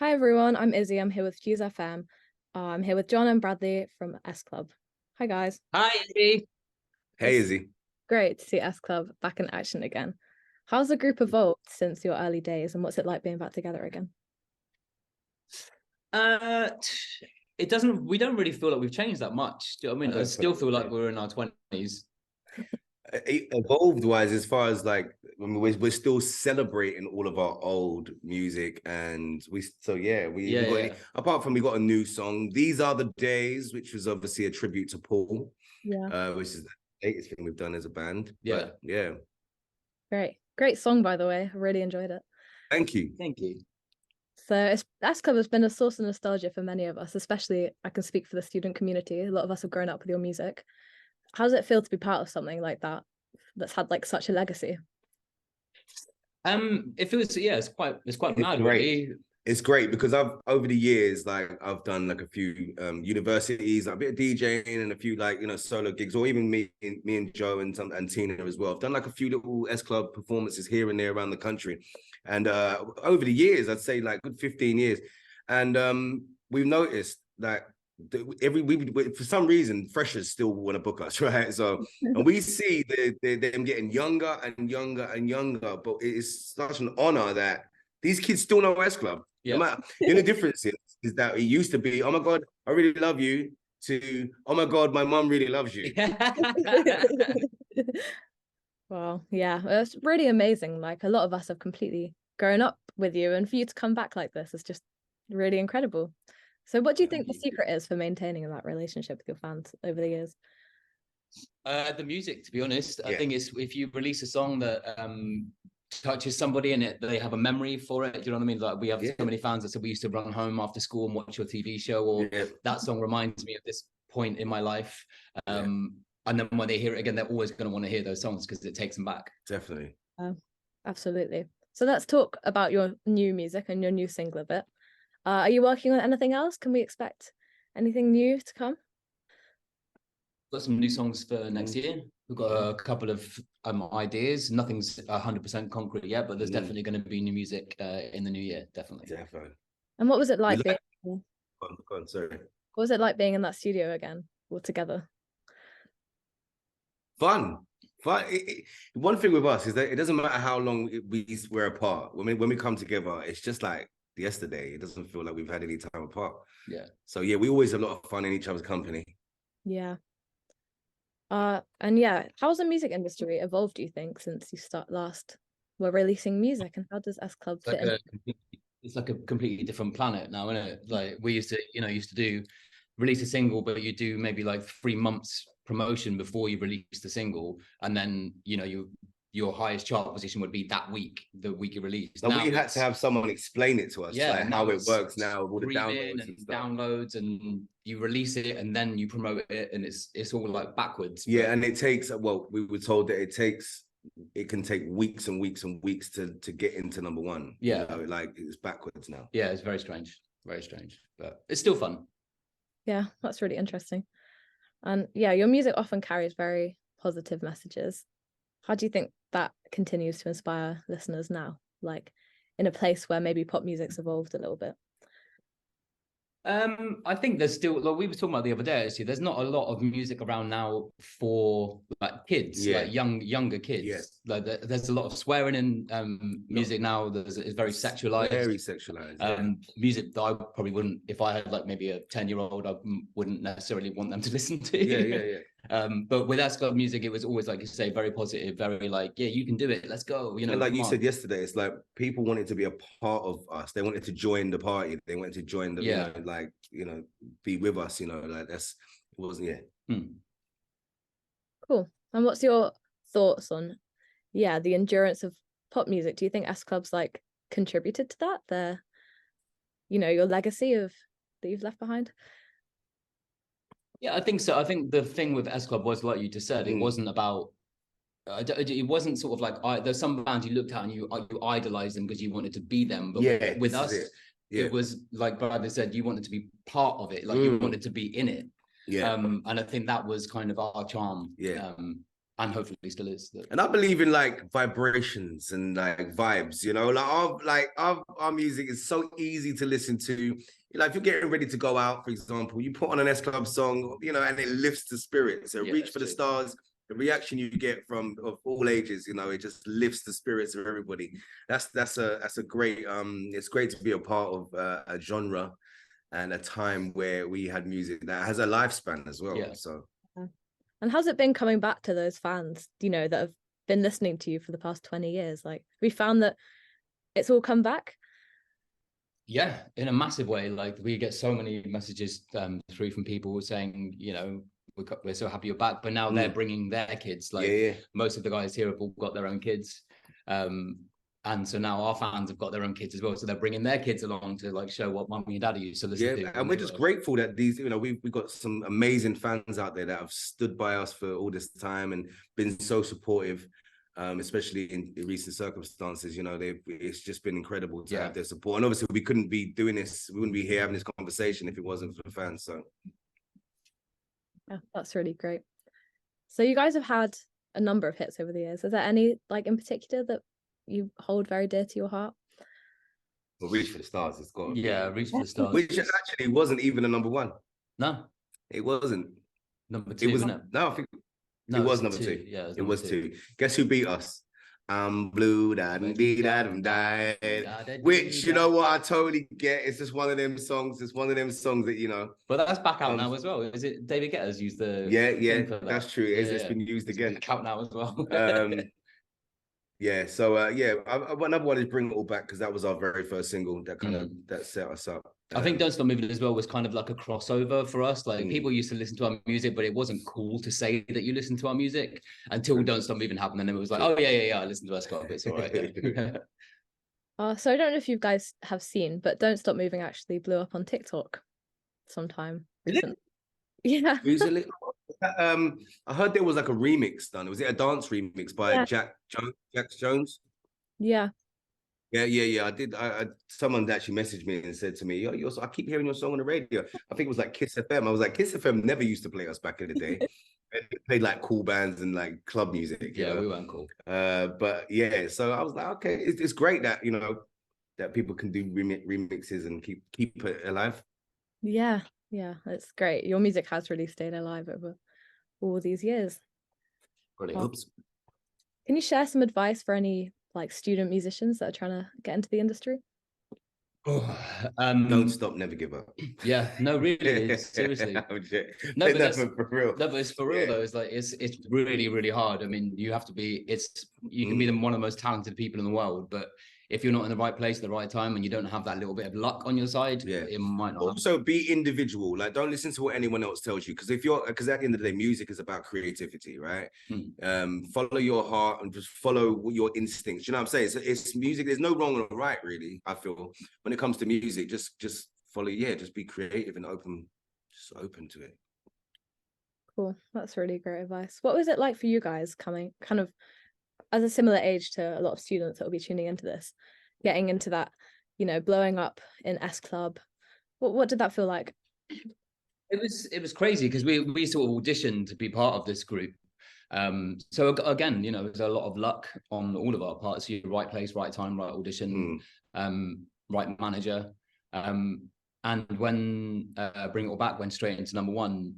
Hi everyone, I'm Izzy. I'm here with Fuse FM. I'm here with Jon and Bradley from S Club. Hi guys. Hi, Izzy. Hey, It's Izzy. great to see S Club back in action again. How's the group evolved since your early days, and what's it like being back together again? It doesn't. We don't really feel like we've changed that much. Do you know what I mean? I still feel like we're in our 20s. Evolved wise, as far as like, I mean, we're still celebrating all of our old music, and we apart from we got a new song, These Are the Days, which was obviously a tribute to Paul, which is the latest thing we've done as a band. But, yeah. Great song, by the way. I really enjoyed it. Thank you. So S Club has been a source of nostalgia for many of us, especially I can speak for the student community. A lot of us have grown up with your music. How does it feel to be part of something like that that's had like such a legacy? It feels it's quite mad, really. It's great because over the years, like I've done like a few universities, like a bit of DJing and a few like solo gigs, or even me and Joe and Tina as well. I've done like a few little S Club performances here and there around the country, and over the years, I'd say like good 15 years, and we've noticed that for some reason freshers still want to book us, right? So and we see them getting younger and younger and younger, but it is such an honor that these kids still know S Club. The only difference is that it used to be, oh my God, I really love you, to, oh my God, my mum really loves you. Well, yeah, it's really amazing. Like a lot of us have completely grown up with you, and for you to come back like this is just really incredible. So what do you think the secret is for maintaining that relationship with your fans over the years? The music, to be honest. I think it's if you release a song that touches somebody and they have a memory for it. Do you know what I mean? Like we have so many fans that said we used to run home after school and watch your TV show, or that song reminds me of this point in my life. And then when they hear it again, they're always going to want to hear those songs because it takes them back. Definitely. Absolutely. So let's talk about your new music and your new single a bit. Are you working on anything else? Can we expect anything new to come? Got some new songs for next year. We've got a couple of ideas. Nothing's 100% concrete yet, but there's definitely going to be new music in the new year. Definitely. And what was it like being? Go on, sorry. What was it like being in that studio again, all together? Fun. One thing with us is that it doesn't matter how long we're apart. When we come together, it's just like yesterday. It doesn't feel like we've had any time apart. So we always have a lot of fun in each other's company. And how's the music industry evolved, do you think, since you were releasing music, and how does S Club fit in? It's like a completely different planet now, isn't it? Like we used to release a single, but you do maybe like 3 months promotion before you release the single, and then your highest chart position would be that week, the week you released. Now we had to have someone explain it to us, like how it works now, all the downloads and you release it and then you promote it, and it's all like backwards. And it takes, we were told that it can take weeks and weeks and weeks to get into number one. Like it's backwards now. It's very strange, but it's still fun. That's really interesting. And your music often carries very positive messages. How do you think that continues to inspire listeners now, like in a place where maybe pop music's evolved a little bit? I think there's still, like we were talking about the other day, actually, there's not a lot of music around now for like kids, like younger kids. Like there's a lot of swearing in music now. It's very sexualized. Music that I probably wouldn't, if I had like maybe a 10-year-old, I wouldn't necessarily want them to listen to. But with S Club music, it was always, like you say, very positive, very like, you can do it, let's go. And like you said yesterday, it's like people wanted to be a part of us. They wanted to join the party. They wanted to join the be with us. Like Cool. And what's your thoughts on the endurance of pop music? Do you think S Club's like contributed to that? Your legacy that you've left behind? I think so. I think the thing with S Club was, like you just said, it wasn't about, it wasn't sort of like, there's some bands you looked at and you idolized them because you wanted to be them. But with us, it was like Bradley said, you wanted to be part of it, like you wanted to be in it. And I think that was kind of our charm. And hopefully still is. And I believe in like vibrations and like vibes, you know, our music is so easy to listen to. Like if you're getting ready to go out, for example, you put on an S Club song, you know, and it lifts the spirits. So Reach for the Stars, the reaction you get from of all ages, you know, it just lifts the spirits of everybody. That's a great it's great to be a part of a genre and a time where we had music that has a lifespan as well. Yeah. So. And how's it been coming back to those fans, you know, that have been listening to you for the past 20 years? Like, we found that it's all come back? Yeah, in a massive way. Like, we get so many messages through from people saying, you know, we're so happy you're back, but now they're bringing their kids. Like, most of the guys here have all got their own kids. And so now our fans have got their own kids as well. So they're bringing their kids along to like show what mummy and daddy used to listen to. And we're just grateful that these, you know, we've got some amazing fans out there that have stood by us for all this time and been so supportive, especially in recent circumstances. You know, it's just been incredible to have their support. And obviously we couldn't be doing this, we wouldn't be here having this conversation if it wasn't for the fans. So. Yeah, that's really great. So you guys have had a number of hits over the years. Is there any like in particular that you hold very dear to your heart? Well, Reach for the Stars, it's got Reach for the Stars, which actually wasn't even a number one. No, it wasn't. Number two, wasn't it? No, I think it was number two. Yeah, it was two. Guess who beat us? I'm blue, died. Which, you know what, I totally get. It's just one of them songs. It's one of them songs that, you know. But that's back out now as well. Is it David Guetta's used the? Yeah, that's true. It's been used again. It's out now as well. Yeah, so another one is Bring It All Back, because that was our very first single that kind of that set us up. I think Don't Stop Moving as well was kind of like a crossover for us. Like people used to listen to our music, but it wasn't cool to say that you listen to our music until Don't Stop Moving happened. And then it was like, oh yeah, I listen to us, it's all right. So I don't know if you guys have seen, but Don't Stop Moving actually blew up on TikTok sometime. Yeah. Recently, I heard there was like a remix done. Was it a dance remix by Jax Jones? Yeah. I did. Someone actually messaged me and said to me, "Yo, I keep hearing your song on the radio." I think it was like Kiss FM. I was like, Kiss FM never used to play us back in the day. They played like cool bands and like club music. You know? We weren't cool. But yeah, so I was like, okay, it's great that, you know, that people can do remixes and keep it alive. Yeah, it's great. Your music has really stayed alive over all these years. Brilliant. Can you share some advice for any like student musicians that are trying to get into the industry? Don't stop, never give up. Yeah, no, really, seriously. No, but for real. No, but it's for real though. It's like it's really, really hard. I mean, you have to be. You can be one of the most talented people in the world, but if you're not in the right place at the right time and you don't have that little bit of luck on your side, it might not. Also, be individual. Like, don't listen to what anyone else tells you. Because at the end of the day, music is about creativity, right? Follow your heart and just follow your instincts. You know what I'm saying? It's music. There's no wrong or right, really. I feel when it comes to music, just follow. Yeah, just be creative and open to it. Cool. That's really great advice. What was it like for you guys coming kind of as a similar age to a lot of students that will be tuning into this, getting into that, you know, blowing up in S Club? What did that feel like? It was crazy because we sort of auditioned to be part of this group. So again, you know, there's a lot of luck on all of our parts. You right place, right time, right audition, right manager. And when Bring It All Back went straight into number one,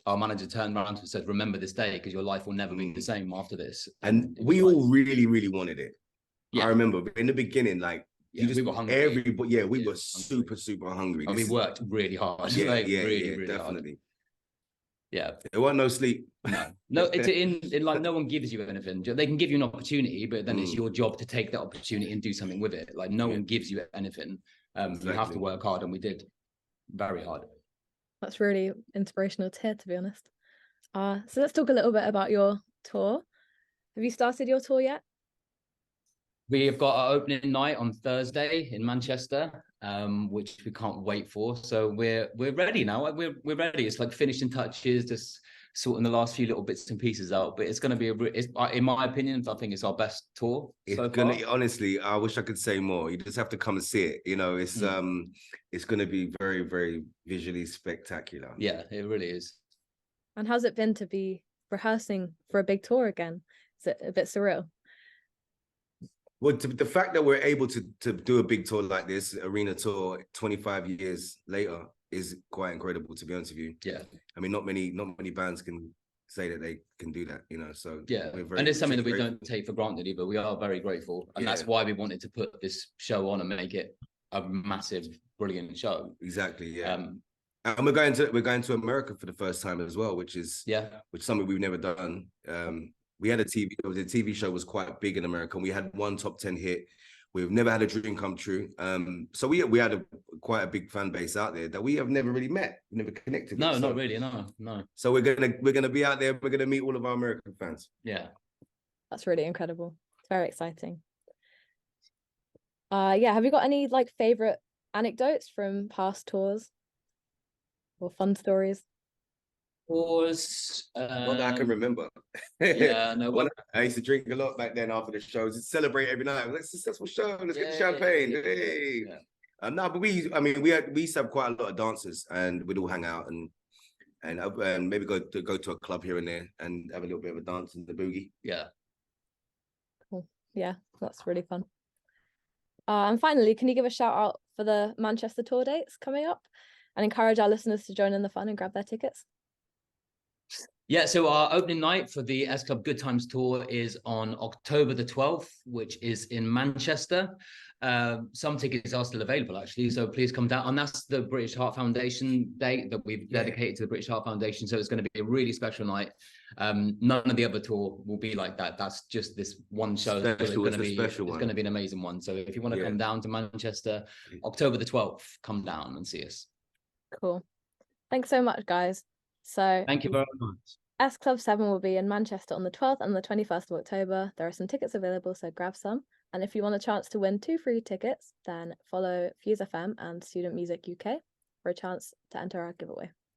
our manager turned around and said, "Remember this day because your life will never be the same after this." And we all really, really wanted it. I remember in the beginning, like we were hungry. Everybody, we were super hungry. And we worked really hard. Really definitely. Hard. Yeah, there wasn't no sleep. No. It's in like no one gives you anything. They can give you an opportunity, but then it's your job to take that opportunity and do something with it. Like no one gives you anything. You have to work hard, and we did very hard. That's really inspirational to hear, to be honest. So let's talk a little bit about your tour. Have you started your tour yet? We have got our opening night on Thursday in Manchester, which we can't wait for. So we're ready now. We're ready. It's like finishing touches, just sorting the last few little bits and pieces out. But it's going to be in my opinion, I think it's our best tour. Honestly, I wish I could say more. You just have to come and see it. You know, it's going to be very, very visually spectacular. Yeah, it really is. And how's it been to be rehearsing for a big tour again? Is it a bit surreal? Well, the fact that we're able to do a big tour like this, arena tour, 25 years later, is quite incredible, to be honest with you. Yeah. I mean, not many bands can say that they can do that, so yeah. And it's something that we don't take for granted either. We are very grateful, and that's why we wanted to put this show on and make it a massive, brilliant show. Exactly. Yeah. And we're going to America for the first time as well, which is something we've never done. We had the TV show was quite big in America, and we had one top 10 hit. We've never had a dream come true. So we had quite a big fan base out there that we have never really met, never connected with. No, not really, no. So we're gonna be out there. We're gonna meet all of our American fans. Yeah, that's really incredible. It's very exciting. Have you got any like favorite anecdotes from past tours or fun stories? Was one that I can remember. Yeah, no. I used to drink a lot back then after the shows. Just celebrate every night. Let's successful show. Let's get the champagne. Hey. No, but we used to have quite a lot of dancers, and we'd all hang out and maybe go to a club here and there and have a little bit of a dance and the boogie. Yeah. Cool. Yeah, that's really fun. And finally, can you give a shout out for the Manchester tour dates coming up and encourage our listeners to join in the fun and grab their tickets? Yeah, so our opening night for the S Club Good Times Tour is on October the 12th, which is in Manchester. Some tickets are still available, actually, so please come down. And that's the British Heart Foundation date that we've dedicated to the British Heart Foundation, so it's going to be a really special night. None of the other tour will be like that. That's just this one show. It's going to be an amazing one. So if you want to come down to Manchester, October the 12th, come down and see us. Cool. Thanks so much, guys. So thank you very much. S Club 7 will be in Manchester on the 12th and the 21st of October. There are some tickets available, so grab some. And if you want a chance to win 2 free tickets, then follow Fuse FM and Student Music UK for a chance to enter our giveaway.